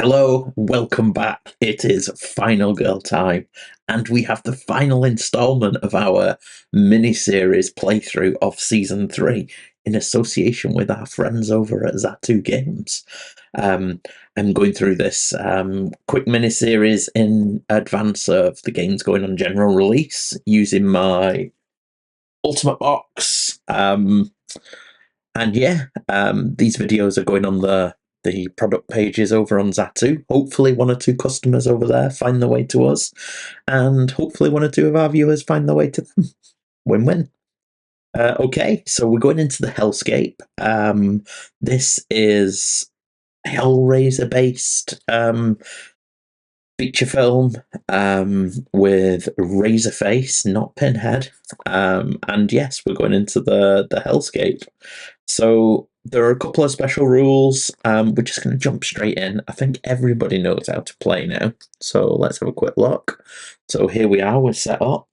Hello, welcome back. It is Final Girl time, and we have the final installment of our mini-series playthrough of Season 3 in association with our friends over at Zatu Games. I'm going through this quick mini-series in advance of the games going on general release using my Ultimate Box. These videos are going on the product pages over on Zatu. Hopefully one or two customers over there find their way to us, and hopefully one or two of our viewers find their way to them. Win-win. Okay, so we're going into the Hellscape. This is Hellraiser-based feature film with Razorface, not Pinhead. And yes, we're going into the Hellscape. So there are a couple of special rules. We're just going to jump straight in. I think everybody knows how to play now. So let's have a quick look. So here we are, we're set up.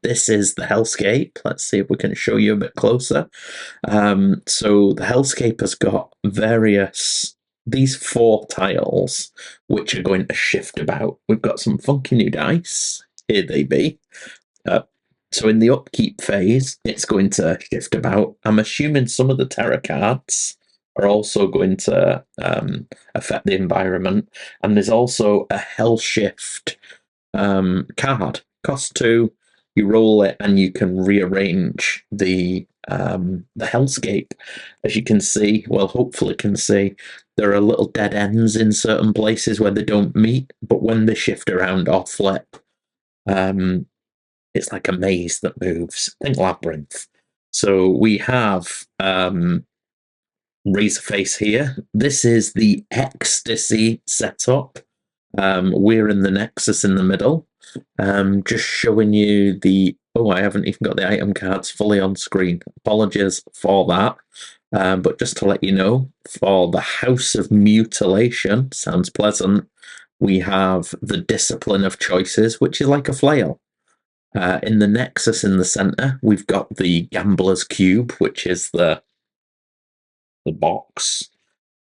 This is the Hellscape. Let's see if we can show you a bit closer. So the Hellscape has got these 4 tiles which are going to shift about. We've got some funky new dice. Here they be. So in the upkeep phase, it's going to shift about. I'm assuming some of the terror cards are also going to affect the environment. And there's also a Hell Shift card. Cost 2, you roll it and you can rearrange the Hellscape. As you can see, well, hopefully can see, there are little dead ends in certain places where they don't meet, but when they shift around or flip, it's like a maze that moves. Think Labyrinth. So we have Razorface here. This is the Ecstasy setup. We're in the Nexus in the middle. Just showing you the... Oh, I haven't even got the item cards fully on screen. Apologies for that. But just to let you know, for the House of Mutilation, sounds pleasant, we have the Discipline of Choices, which is like a flail. In the Nexus in the centre, we've got the Gambler's Cube, which is the box.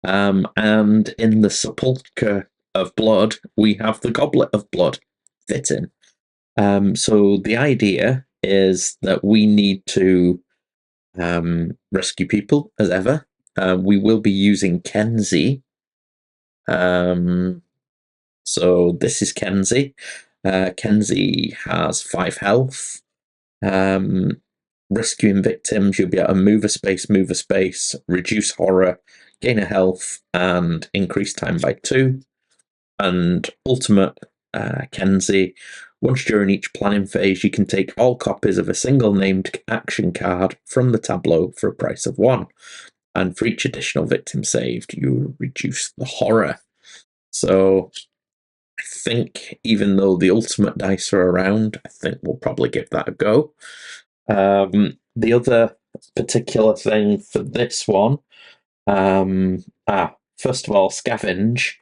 And in the Sepulchre of Blood, we have the Goblet of Blood. Fitting. So the idea is that we need to rescue people, as ever. We will be using Kenzie. So this is Kenzie. Kenzie has 5 health. Rescuing victims, you'll be able to move a space, reduce horror, gain a health, and increase time by 2. And ultimate Kenzie, once during each planning phase, you can take all copies of a single named action card from the tableau for a price of 1. And for each additional victim saved, you reduce the horror. So I think even though the ultimate dice are around, I think we'll probably give that a go. The other particular thing for this one, first of all, scavenge.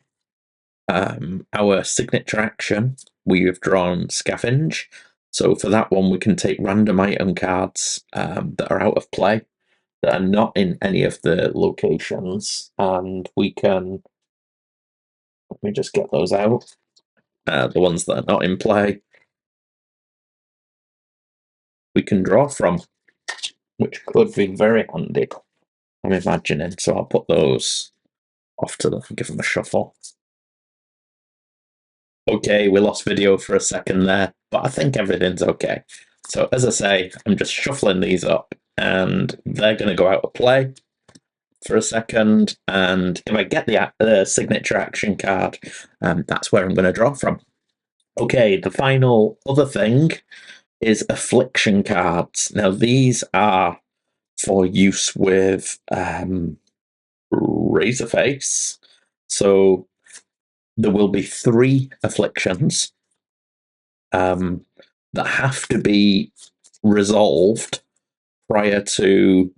Our signature action, we have drawn scavenge. So for that one, we can take random item cards that are out of play, that are not in any of the locations, and we can... Let me just get those out. The ones that are not in play, we can draw from, which could be very handy, I'm imagining. So I'll put those off to them, give them a shuffle. Okay, we lost video for a second there, but I think everything's okay. So as I say, I'm just shuffling these up, and they're going to go out of play for a second, and if I get the signature action card, that's where I'm going to draw from. Okay, the final other thing is affliction cards. Now these are for use with Razorface. So there will be 3 afflictions that have to be resolved prior to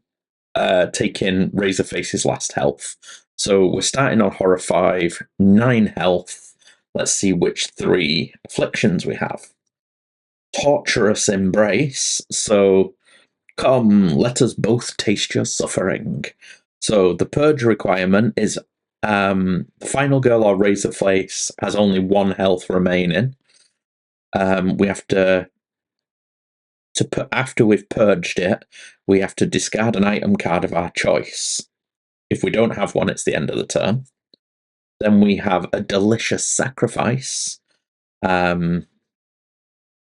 taking Razorface's last health. So we're starting on Horror 5, 9 health. Let's see which 3 afflictions we have. Torturous Embrace. So come, let us both taste your suffering. So the purge requirement is The final girl or Razorface has only 1 health remaining. We have to put, after we've purged it, we have to discard an item card of our choice. If we don't have one, it's the end of the turn. Then we have a delicious sacrifice.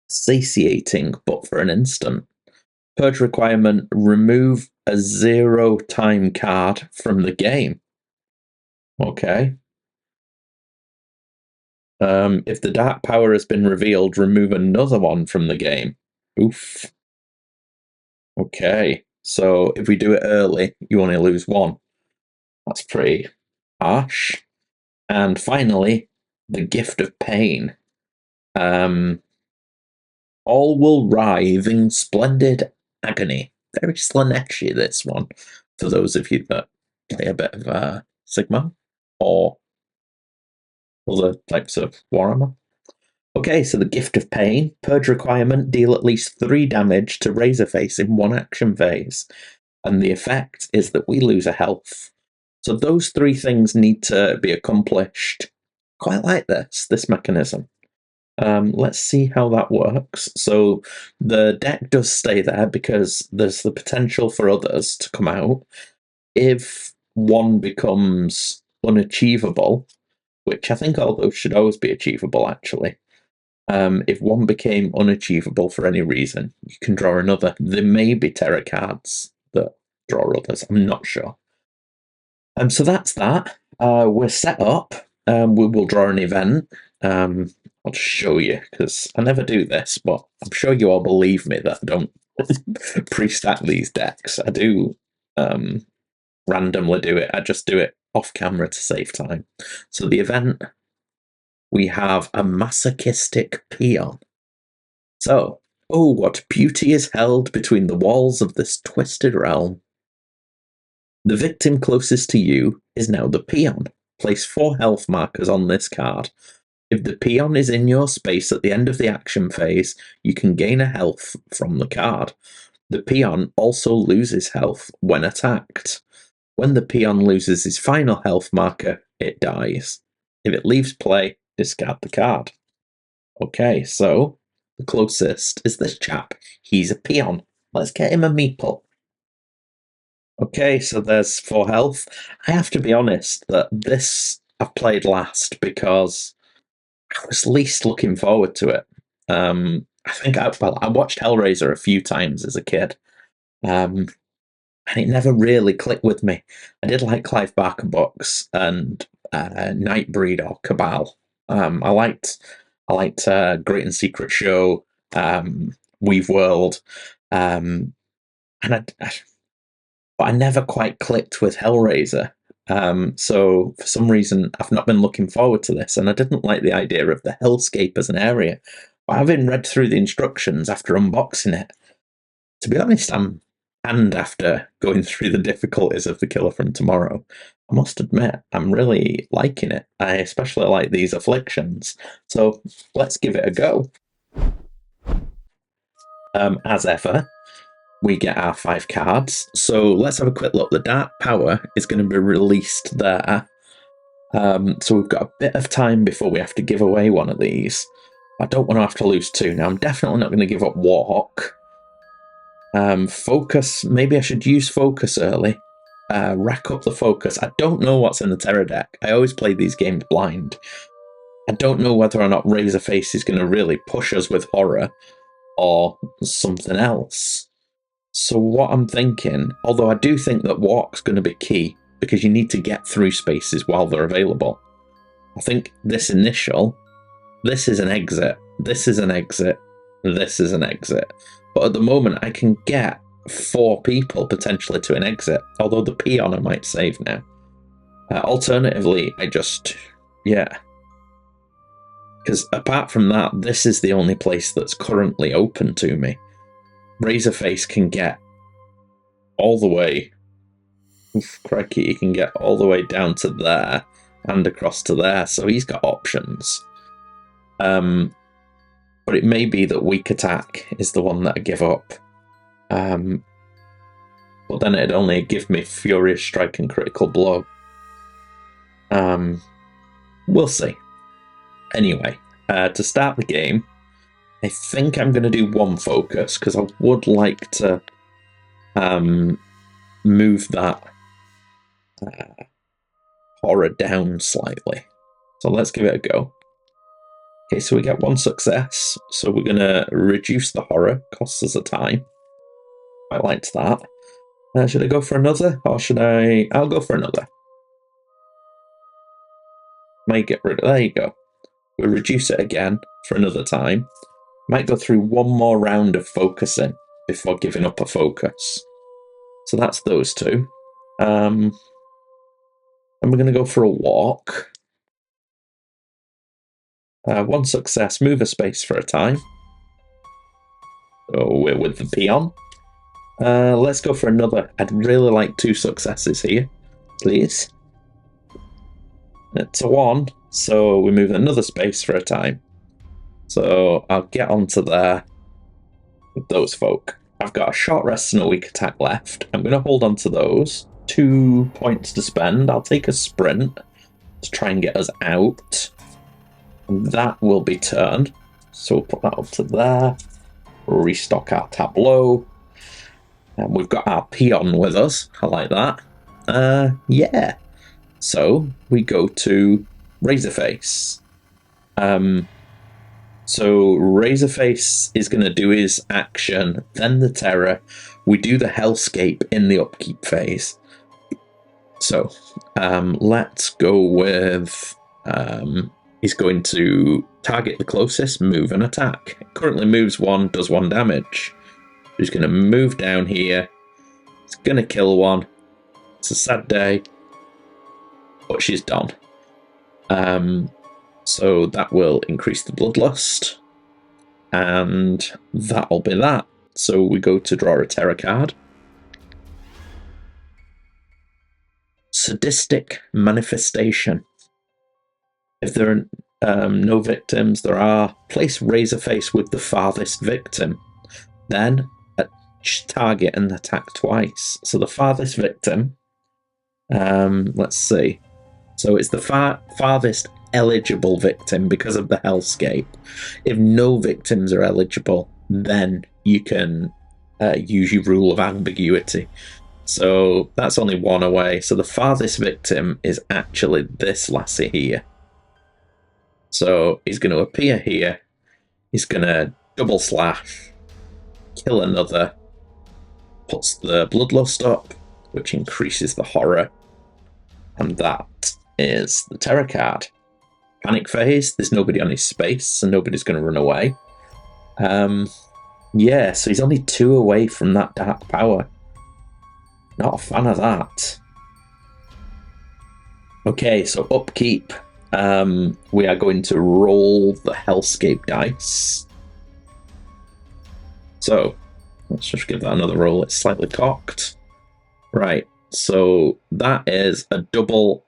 Satiating, but for an instant. Purge requirement, remove a 0-time card from the game. Okay. If the dark power has been revealed, remove another one from the game. Oof. Okay. So if we do it early, you only lose 1. That's pretty harsh. And finally, the gift of pain. All will writhe in splendid agony. Very Slaneshi, this one, for those of you that play a bit of Sigma or other types of Warhammer. Okay, so the Gift of Pain. Purge requirement, deal at least 3 damage to Razorface in 1 action phase. And the effect is that we lose a health. So those 3 things need to be accomplished. Quite like this mechanism. Let's see how that works. So the deck does stay there because there's the potential for others to come out. If one becomes unachievable, which I think all those should always be achievable, actually. If one became unachievable for any reason, you can draw another. There may be terror cards that draw others. I'm not sure. So that's that. We're set up. We will draw an event. I'll just show you, because I never do this, but I'm sure you all believe me that I don't pre-stack these decks. I do randomly do it. I just do it off camera to save time. So the event, we have a masochistic peon. So, oh, what beauty is held between the walls of this twisted realm. The victim closest to you is now the peon. Place 4 health markers on this card. If the peon is in your space at the end of the action phase, you can gain a health from the card. The peon also loses health when attacked. When the peon loses his final health marker, it dies. If it leaves play, discard the card. Okay, so the closest is this chap. He's a peon. Let's get him a meeple. Okay, so there's 4 health. I have to be honest that this I've played last because I was least looking forward to it. I think I watched Hellraiser a few times as a kid, and it never really clicked with me. I did like Clive Barker books and Nightbreed or Cabal. I liked Great and Secret Show, Weave World, and but I never quite clicked with Hellraiser. So for some reason, I've not been looking forward to this, and I didn't like the idea of the Hellscape as an area. But having read through the instructions after unboxing it, to be honest, after going through the difficulties of The Killer from Tomorrow, I must admit, I'm really liking it. I especially like these afflictions. So let's give it a go. As ever, we get our 5 cards. So let's have a quick look. The Dark Power is going to be released there. So we've got a bit of time before we have to give away one of these. I don't want to have to lose 2. Now, I'm definitely not going to give up Warhawk. Focus. Maybe I should use Focus early. Rack up the Focus. I don't know what's in the Terror deck. I always play these games blind. I don't know whether or not Razorface is going to really push us with horror or something else. So what I'm thinking, although I do think that Walk's going to be key, because you need to get through spaces while they're available. I think this is an exit, this is an exit, this is an exit. But at the moment, I can get 4 people potentially to an exit, although the peon I might save now. Alternatively, because apart from that, this is the only place that's currently open to me. Razorface can get all the way. Crikey, he can get all the way down to there and across to there, so he's got options. But it may be that weak attack is the one that I give up. But then it'd only give me Furious Strike and Critical Blow. We'll see. Anyway, to start the game, I think I'm going to do one focus because I would like to move that horror down slightly. So let's give it a go. Okay, so we get one success. So we're going to reduce the horror, costs us a time. I liked that. Should I go for another, or should I? I'll go for another. Might get rid of. There you go. We'll reduce it again for another time. Might go through one more round of focusing before giving up a focus. So that's those two. And we're going to go for a walk. One success, move a space for a time. So we're with the peon. Let's go for another. I'd really like 2 successes here, please. It's a 1, so we move another space for a time. So I'll get onto there with those folk. I've got a short rest and a weak attack left. I'm going to hold on to those. 2 points to spend. I'll take a sprint to try and get us out. And that will be turned. So we'll put that up to there. We'll restock our tableau. And we've got our peon with us. I like that. Yeah. So we go to Razorface. So Razorface is going to do his action, then the terror. We do the Hellscape in the upkeep phase. So let's go with... he's going to target the closest, move and attack. Currently moves 1, does 1 damage. He's going to move down here. He's going to kill one. It's a sad day, but she's done. So that will increase the bloodlust, and that'll be that. So we go to draw a terror card. Sadistic manifestation. If there are no victims, there are. Place Razorface with the farthest victim. Then target and attack twice. So the farthest victim, let's see. So it's the farthest eligible victim because of the Hellscape. If no victims are eligible, then you can use your rule of ambiguity. So that's only 1 away. So the farthest victim is actually this lassie here. So he's going to appear here. He's going to double slash, kill another, puts the bloodlust up, which increases the horror. And that is the terror card. Panic phase, there's nobody on his space, so nobody's going to run away. Yeah, so he's only 2 away from that dark power. Not a fan of that. Okay, so upkeep. We are going to roll the Hellscape dice. So, let's just give that another roll. It's slightly cocked. Right, so that is a double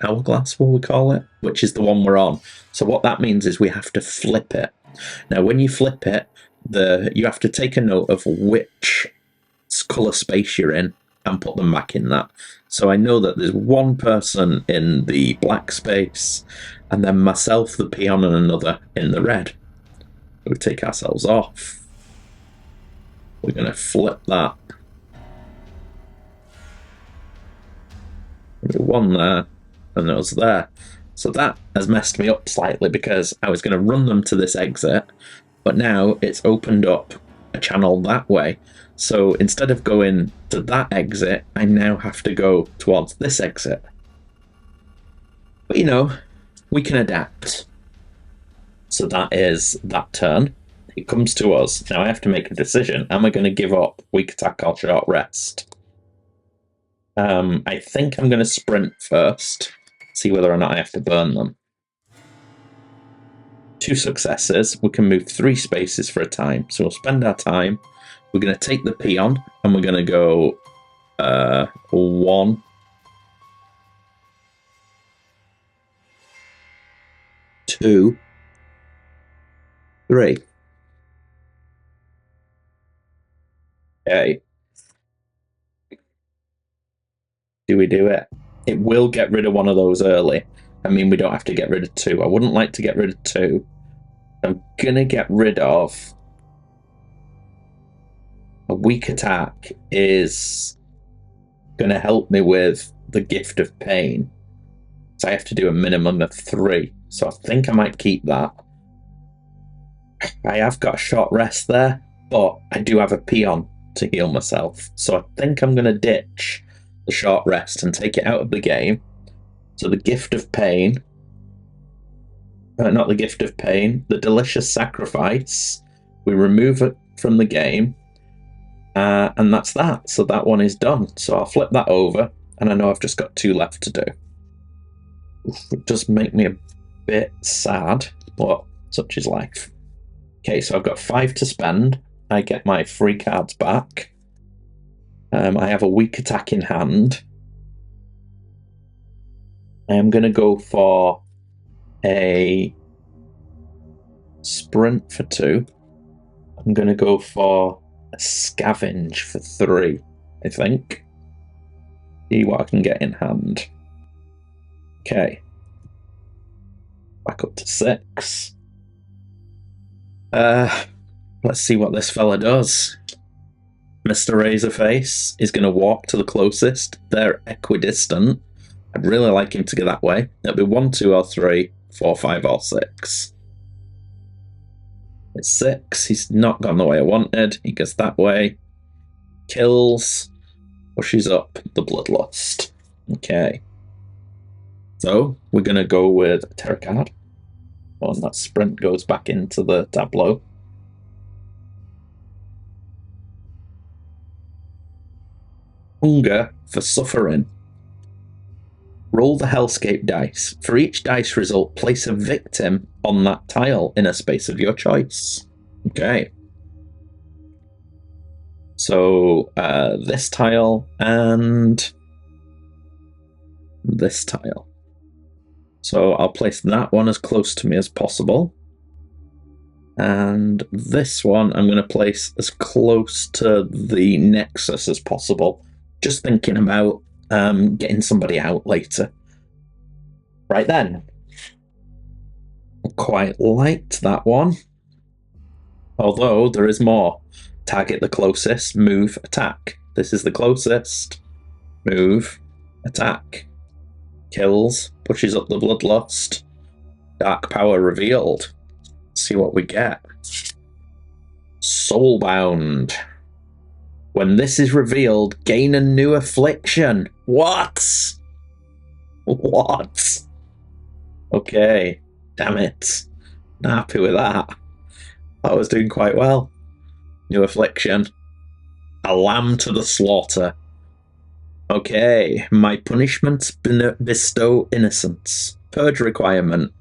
hourglass, will we call it? Which is the one we're on. So what that means is we have to flip it. Now, when you flip it, you have to take a note of which colour space you're in and put them back in that. So I know that there's one person in the black space, and then myself, the peon, and another in the red. We take ourselves off. We're going to flip that. One there, and it was there. So that has messed me up slightly because I was going to run them to this exit, but now it's opened up a channel that way. So instead of going to that exit, I now have to go towards this exit. But you know, we can adapt. So that is that turn. It comes to us. Now I have to make a decision. Am I going to give up weak attack or short rest? I think I'm going to sprint first. See whether or not I have to burn them. 2 successes. We can move 3 spaces for a time. So we'll spend our time. We're going to take the peon and we're going to go 1, 2, 3. Okay. Do we do it? it will get rid of one of those early. I mean, we don't have to get rid of 2. I wouldn't like to get rid of 2. I'm going to get rid of a weak attack is going to help me with the gift of pain. So I have to do a minimum of 3. So I think I might keep that. I have got a short rest there, but I do have a peon to heal myself. So I think I'm going to ditch the short rest and take it out of the game. So the gift of pain, not the gift of pain, the delicious sacrifice, we remove it from the game, and that's that. So that one is done. So I'll flip that over, and I know I've just got 2 left to do. It does make me a bit sad, but such is life. Okay, so I've got 5 to spend. I get my 3 cards back. I have a weak attack in hand. I am going to go for a sprint for 2. I'm going to go for a scavenge for 3, I think. See what I can get in hand. Okay. Back up to 6. Let's see what this fella does. Mr. Razorface is going to walk to the closest. They're equidistant. I'd really like him to go that way. It'll be 1, 2, or 3, 4, 5, or 6. It's 6. He's not gone the way I wanted. He goes that way. Kills. Pushes up the Bloodlust. Okay. So, we're going to go with a terror card. Well, that sprint goes back into the tableau. Hunger for suffering. Roll the Hellscape dice. For each dice result, place a victim on that tile in a space of your choice. Okay. So, this tile and this tile. So I'll place that one as close to me as possible. And this one I'm going to place as close to the Nexus as possible. Just thinking about getting somebody out later. Right then. I quite liked that one. Although there is more. Target the closest, move, attack. This is the closest. Move, attack. Kills, pushes up the Bloodlust. Dark power revealed. See what we get. Soulbound. When this is revealed, gain a new affliction. What? What? Okay. Damn it. Not happy with that. I was doing quite well. New affliction. A lamb to the slaughter. Okay. My punishments bestow innocence. Purge requirement.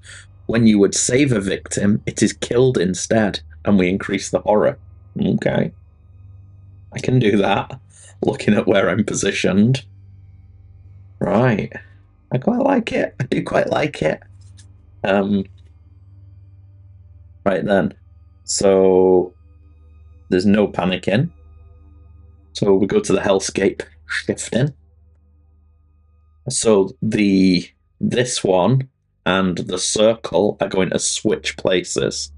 When you would save a victim, it is killed instead, and we increase the horror. Okay. I can do that, looking at where I'm positioned. Right. I quite like it. I do quite like it. Right then. So, there's no panicking. So we go to the Hellscape shifting. So this one and the circle are going to switch places.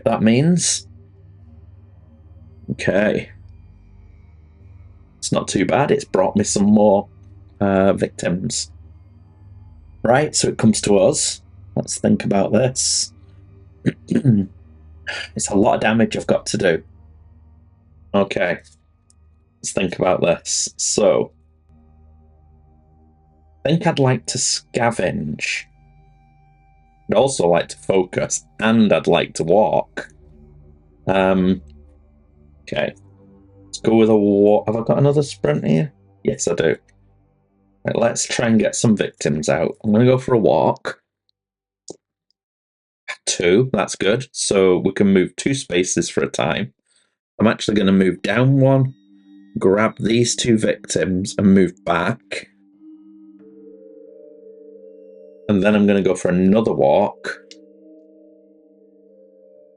That means... Okay. It's not too bad. It's brought me some more victims. Right, so it comes to us. Let's think about this. It's a lot of damage I've got to do. Okay. Let's think about this. So, I think I'd like to scavenge. I'd also like to focus, and I'd like to walk. Okay. Let's go with a walk. Have I got another sprint here? Yes, I do. Right, let's try and get some victims out. I'm going to go for a walk. 2, that's good. So we can move 2 spaces for a time. I'm actually going to move down 1, grab these 2 victims, and move back. And then I'm going to go for another walk.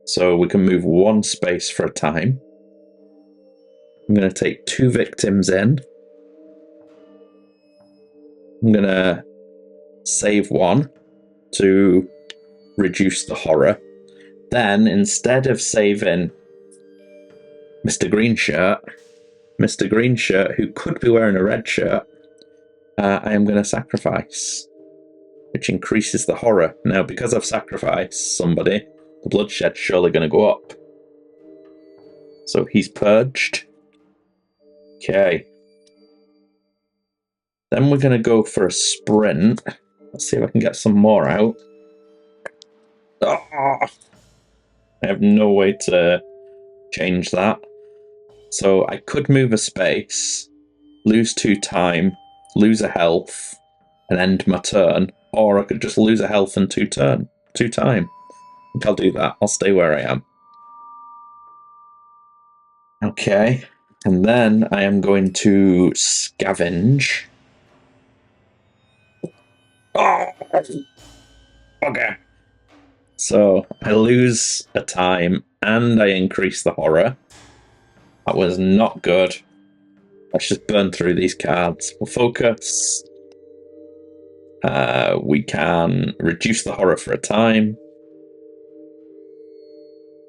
So we can move 1 space for a time. I'm going to take 2 victims in. I'm going to save 1 to reduce the horror. Then, instead of saving Mr. Green Shirt, who could be wearing a red shirt, I am going to sacrifice, which increases the horror. Now, because I've sacrificed somebody, the bloodshed's surely going to go up. So he's purged. Okay. Then we're going to go for a sprint. Let's see if I can get some more out. Oh, I have no way to change that. So I could move a space, lose 2 time, lose a health, and end my turn. Or I could just lose a health and 2 time. I think I'll do that. I'll stay where I am. Okay. And then I am going to scavenge. Oh! Okay. So I lose a time and I increase the horror. That was not good. Let's just burn through these cards. We'll focus. We can reduce the horror for a time.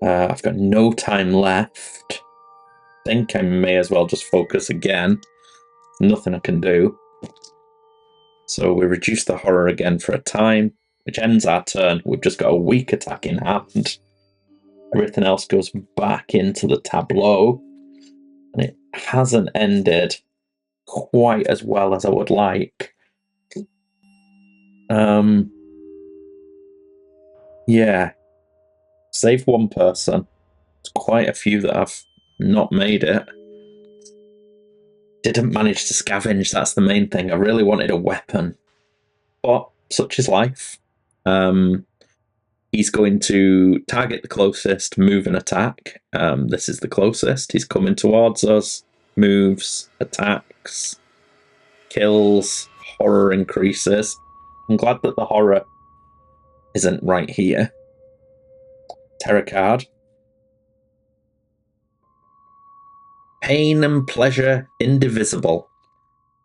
I've got no time left. I think I may as well just focus again. Nothing I can do. So we reduce the horror again for a time, which ends our turn. We've just got a weak attack in hand. Everything else goes back into the tableau. And it hasn't ended quite as well as I would like. Yeah. Save 1 person. There's quite a few that have not made it. Didn't manage to scavenge, that's the main thing. I really wanted a weapon. But such is life. He's going to target the closest, move and attack. This is the closest. He's coming towards us. Moves, attacks, kills, horror increases. I'm glad that the horror isn't right here. Terror card. Pain and pleasure indivisible.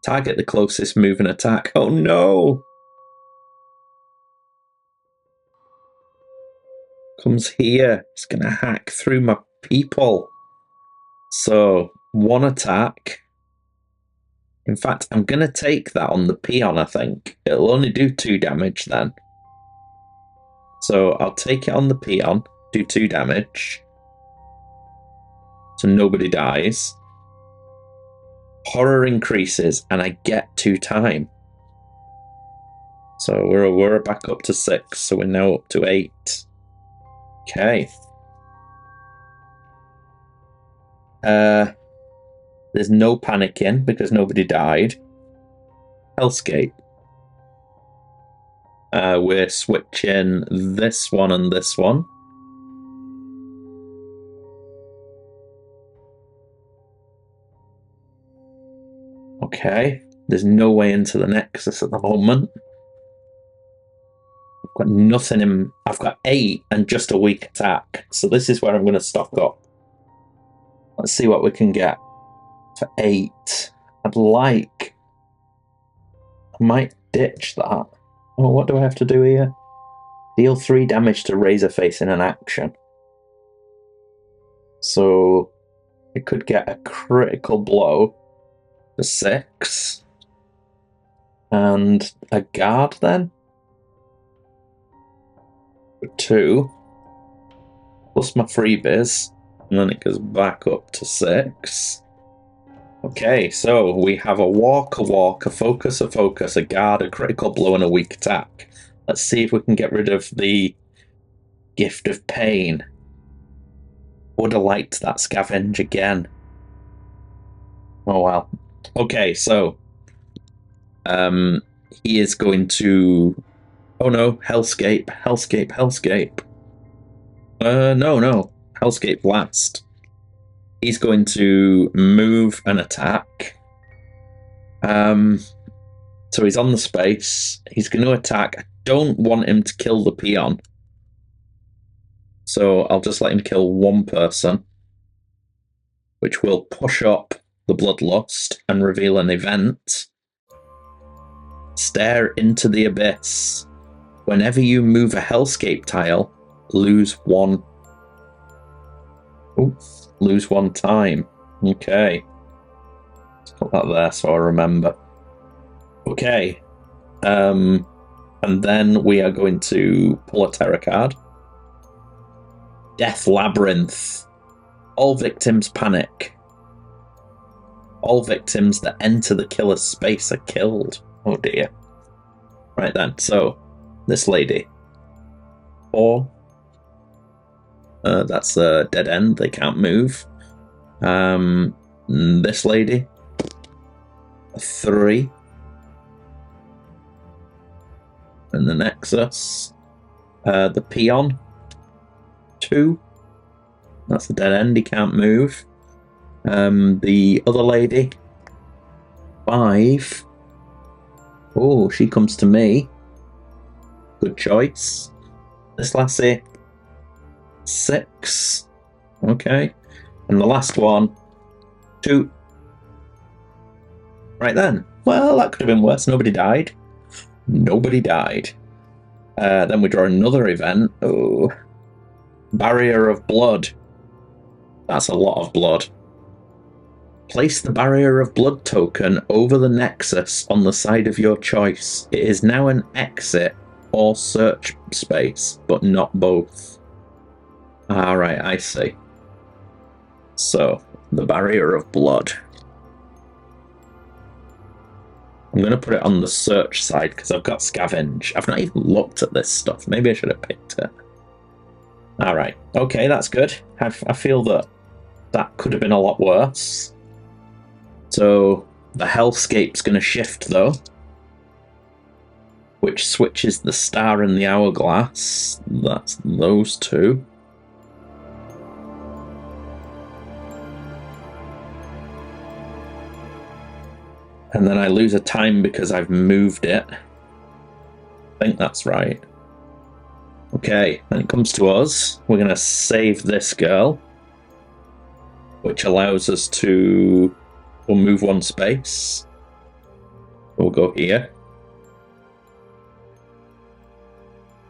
Target the closest, move and attack. Oh no! Comes here. It's going to hack through my people. So, 1 attack. In fact, I'm going to take that on the peon, I think. It'll only do 2 damage then. So, I'll take it on the peon, do 2 damage. So nobody dies. Horror increases, and I get 2 time. So we're back up to 6, so we're now up to 8. Okay. There's no panicking because nobody died. Hellscape. We're switching this one and this one. Okay. There's no way into the Nexus at the moment. I've got nothing in. I've got 8 and just a weak attack. So this is where I'm going to stock up. Let's see what we can get for 8. I'd like. I might ditch that. Oh, what do I have to do here? Deal 3 damage to Razorface in an action. So it could get a critical blow for 6. And a guard then? For 2. Plus my freebies. And then it goes back up to 6. Okay, so we have a walk, a focus, a guard, a critical blow, and a weak attack. Let's see if we can get rid of the gift of pain. Would have liked that scavenge again. Oh well. Okay, so he is going to. Oh no, Hellscape. No. Hellscape last. He's going to move and attack. So he's on the space. He's going to attack. I don't want him to kill the peon. So I'll just let him kill 1 person. which will push up the bloodlust and reveal an event. Stare into the abyss. Whenever you move a Hellscape tile, lose 1. Oops, lose 1 time. Okay. Let's put that there so I remember. Okay. And then we are going to pull a terror card. Death Labyrinth. All victims panic. All victims that enter the killer's space are killed. Oh dear. Right then, so this lady. 4. That's a dead end, they can't move. This lady. 3. And the Nexus. The Peon. 2. That's a dead end, he can't move. The other lady. 5. Oh, she comes to me. Good choice. This lassie. 6. Okay. And the last one. 2. Right then. Well, that could have been worse. Nobody died. Nobody died. Then we draw another event. Oh. Barrier of Blood. That's a lot of blood. Place the Barrier of Blood token over the Nexus on the side of your choice. It is now an exit or search space, but not both. Alright, I see. So, the Barrier of Blood. I'm going to put it on the search side because I've got Scavenge. I've not even looked at this stuff. Maybe I should have picked it. Alright, okay, that's good. I feel that could have been a lot worse. So, the Hellscape's going to shift, though. Which switches the star and the hourglass. That's those 2. And then I lose a time because I've moved it. I think that's right. Okay, then it comes to us. We're going to save this girl. Which allows us to... We'll move 1 space. We'll go here.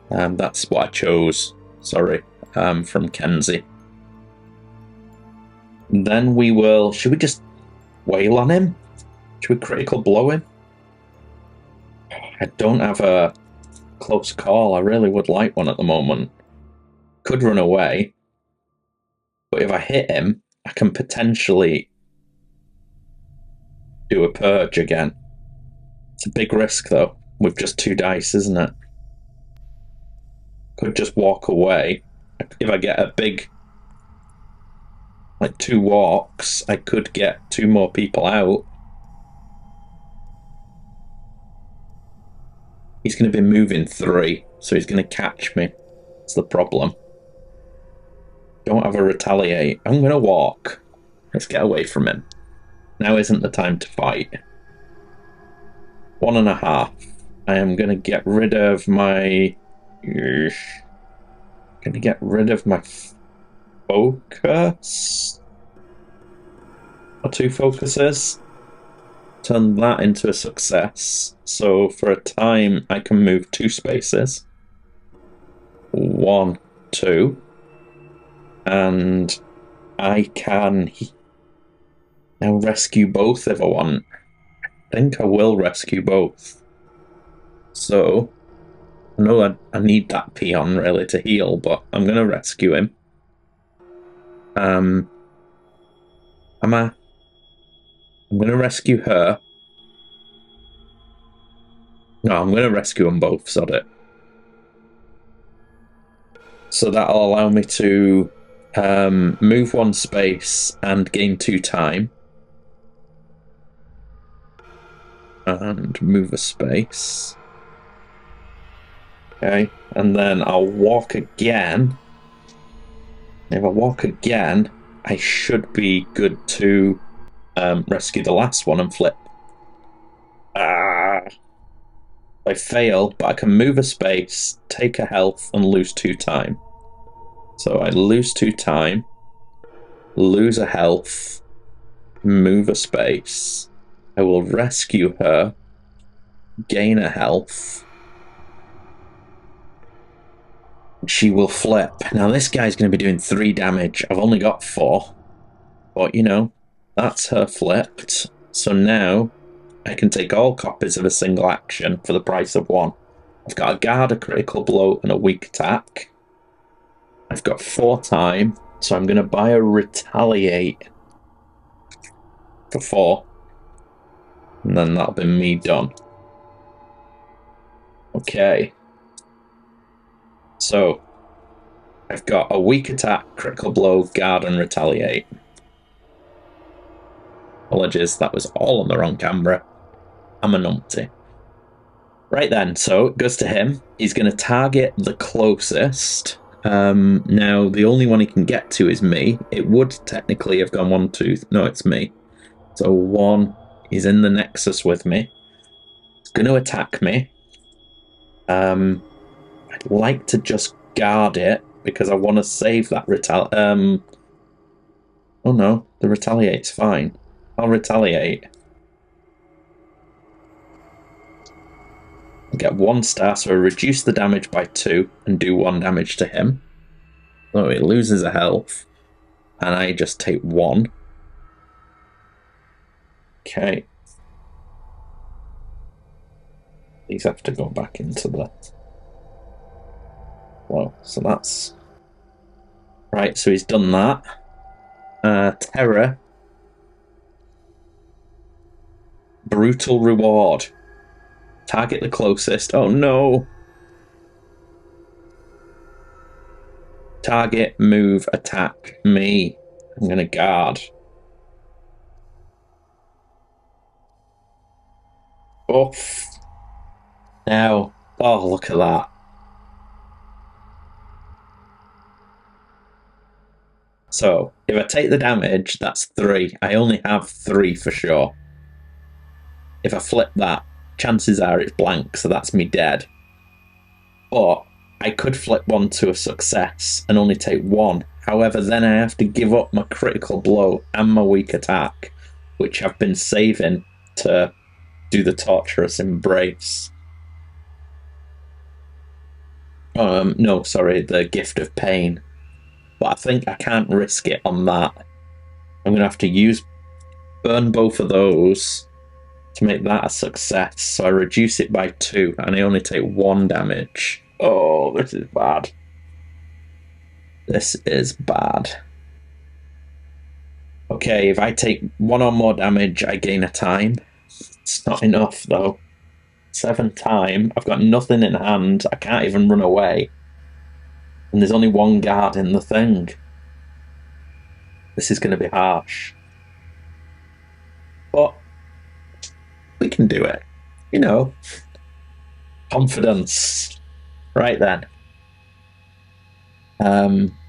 That's what I chose. Sorry. From Kenzie. Then we will... Should we just wail on him? Should we critical blow him? I don't have a close call. I really would like one at the moment. Could run away. But if I hit him, I can potentially do a purge again. It's a big risk, though, with just 2 dice, isn't it? Could just walk away. If I get a big... like 2 walks, I could get 2 more people out. He's going to be moving 3, so he's going to catch me. That's the problem. Don't have a retaliate. I'm going to walk. Let's get away from him. Now isn't the time to fight. 1.5. I am going to get rid of my... Going to get rid of my focus. Or 2 focuses. Turn that into a success. So for a time, I can move 2 spaces. 1, 2. And I can now rescue both if I want. I think I will rescue both. So, I know I need that peon really to heal, but I'm going to rescue him. I'm going to rescue her. No, I'm going to rescue them both, sod it. So that'll allow me to move 1 space and gain 2 time. And move a space. Okay, and then I'll walk again. If I walk again, I should be good to rescue the last one and flip. I fail, but I can move a space, take a health, and lose 2 time. So I lose 2 time, lose a health, move a space. I will rescue her, gain a health. She will flip. Now this guy's going to be doing 3 damage. I've only got 4. But, you know, that's her flipped. So now I can take all copies of a single action for the price of 1. I've got a guard, a critical blow, and a weak attack. I've got 4 time, so I'm going to buy a retaliate for 4. And then that'll be me done. Okay. So, I've got a weak attack, critical blow, guard, and retaliate. Apologies, that was all on the wrong camera. I'm a numpty. Right then, so it goes to him. He's going to target the closest. Now, the only one he can get to is me. It would technically have gone 1, 2... No, it's me. So 1, he's in the Nexus with me. He's going to attack me. I'd like to just guard it, because I want to save that Oh no, the retaliate's fine. I'll retaliate. I get 1 star, so I reduce the damage by 2 and do 1 damage to him. So it loses a health, and I just take 1. Okay. These have to go back into the... Well, so that's... Right, so he's done that. Terror. Brutal reward. Target the closest. Oh no! Target, move, attack me. I'm gonna guard. Oof. Now, oh, look at that. So, if I take the damage, that's 3. I only have 3 for sure. If I flip that, chances are it's blank, so that's me dead. But I could flip 1 to a success and only take 1. However, then I have to give up my critical blow and my weak attack, which I've been saving to do the torturous embrace. No, sorry, the gift of pain. But I think I can't risk it on that. I'm going to have to burn both of those to make that a success. So I reduce it by 2 and I only take 1 damage. Oh, this is bad. This is bad. Okay, if I take 1 or more damage, I gain a time. It's not enough, though. 7 time. I've got nothing in hand. I can't even run away. And there's only 1 guard in the thing. This is going to be harsh. But we can do it. You know. Confidence. Right then.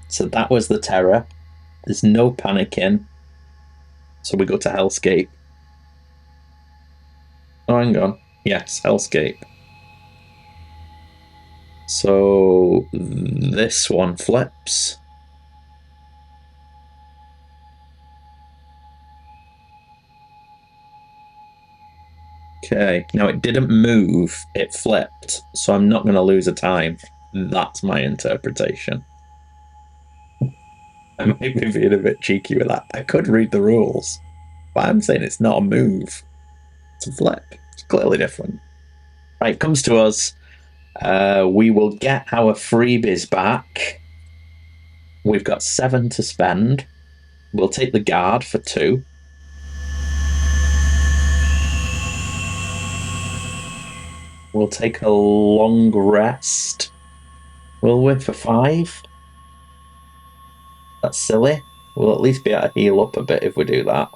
So that was the terror. There's no panicking. So we go to Hellscape. Oh, hang on. Yes, Hellscape. So this one flips. Okay, now it didn't move, it flipped, so I'm not going to lose a time. That's my interpretation. I might be being a bit cheeky with that. I could read the rules, but I'm saying it's not a move. It's a flip. It's clearly different. Right, it comes to us. We will get our freebies back. We've got 7 to spend. We'll take the guard for 2. We'll take a long rest. Will we, for 5? That's silly. We'll at least be able to heal up a bit if we do that.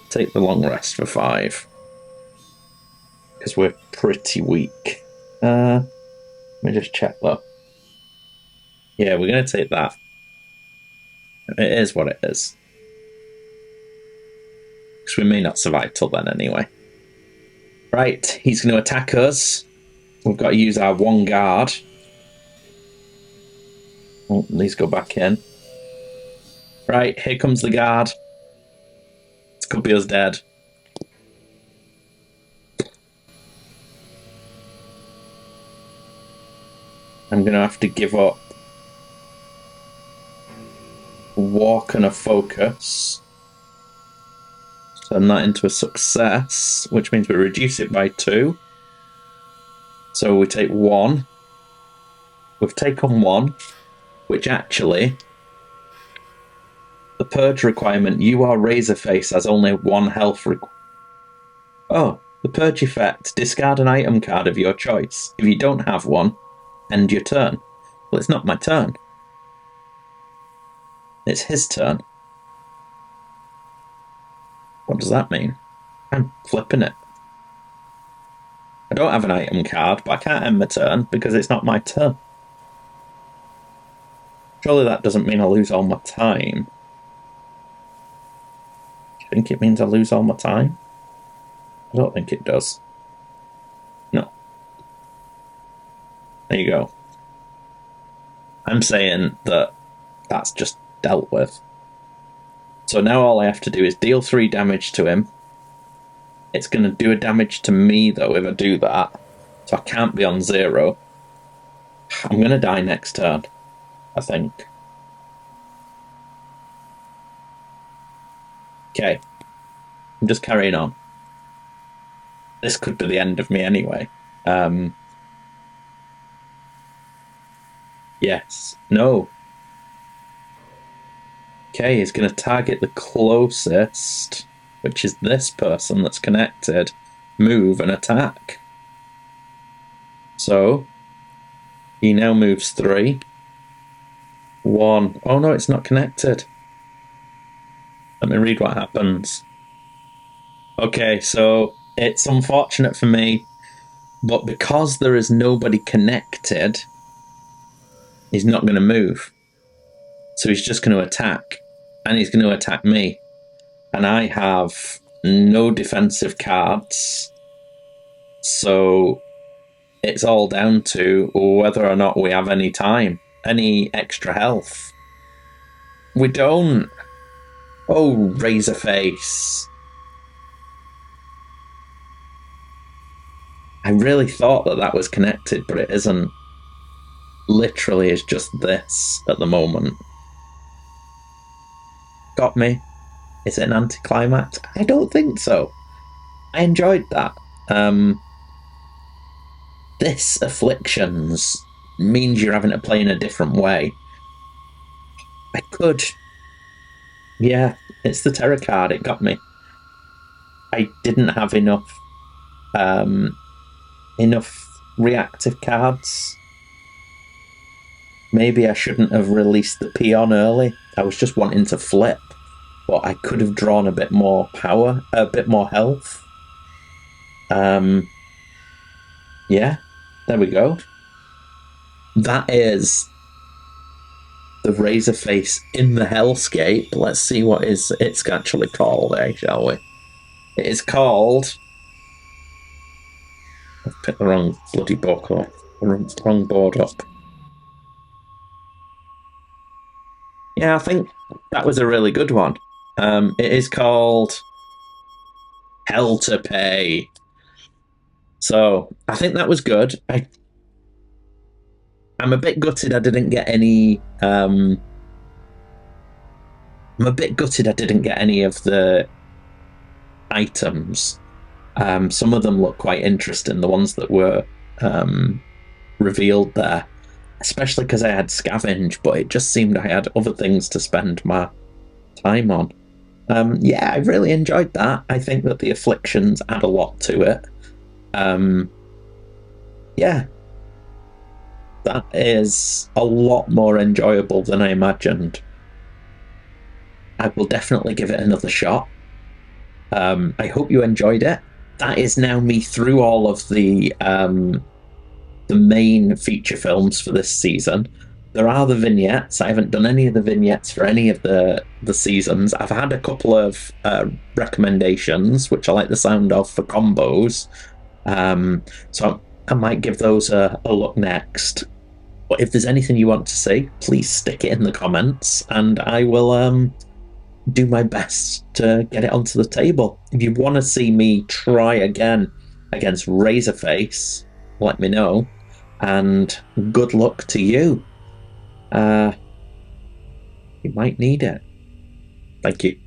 Take the long rest for 5. Because we're pretty weak. Let me just check though. Yeah, we're going to take that. It is what it is. Because we may not survive till then anyway. Right, he's going to attack us. We've got to use our 1 guard. Oh, these go back in. Right, here comes the guard. could be us dead. I'm going to have to give up walk and a focus. Turn that into a success, which means we reduce it by 2. So we take 1. We've taken 1, which actually, the purge requirement, you are Razorface, has only 1 health Oh, the purge effect, discard an item card of your choice. If you don't have one, end your turn. Well, it's not my turn. It's his turn. What does that mean? I'm flipping it. I don't have an item card, but I can't end my turn because it's not my turn. Surely that doesn't mean I lose all my time. Do you think it means I lose all my time? I don't think it does. No. There you go. I'm saying that that's just dealt with. So now all I have to do is deal 3 damage to him. It's going to do a damage to me, though, if I do that. So I can't be on 0. I'm going to die next turn, I think. Okay. I'm just carrying on. This could be the end of me anyway. Yes. No. Okay, he's going to target the closest, which is this person that's connected, move and attack. So, he now moves 3. 1. Oh no, it's not connected. Let me read what happens. Okay, so it's unfortunate for me, but because there is nobody connected, he's not going to move. So he's just going to attack, and he's going to attack me. And I have no defensive cards, so it's all down to whether or not we have any time, any extra health. We don't. Oh, Razorface. I really thought that that was connected, but it isn't. Literally, it's just this at the moment. Got me. Is it an anticlimax? I don't think so. I enjoyed that. This afflictions means you're having to play in a different way. I could. Yeah, it's the terror card. It got me. I didn't have enough reactive cards. Maybe I shouldn't have released the peon early. I was just wanting to flip, but I could have drawn a bit more power, a bit more health. Yeah, there we go. That is the Razorface in the Hellscape. Let's see what it's actually called, shall we? It is called... I've picked the wrong bloody book up. Wrong board up. Yeah, I think that was a really good one. It is called Hell to Pay. So I think that was good. I'm a bit gutted I didn't get any. I'm a bit gutted I didn't get any of the items. Some of them look quite interesting. The ones that were revealed there, especially because I had scavenge, but it just seemed I had other things to spend my time on. Yeah, I really enjoyed that. I think that the afflictions add a lot to it. Yeah, that is a lot more enjoyable than I imagined. I will definitely give it another shot. I hope you enjoyed it. That is now me through all of the main feature films for this season. There are the vignettes. I haven't done any of the vignettes for any of the seasons. I've had a couple of recommendations, which I like the sound of, for combos. So I might give those a look next. But if there's anything you want to see, please stick it in the comments, and I will do my best to get it onto the table. If you want to see me try again against Razorface, let me know. And good luck to you. You might need it. Thank you.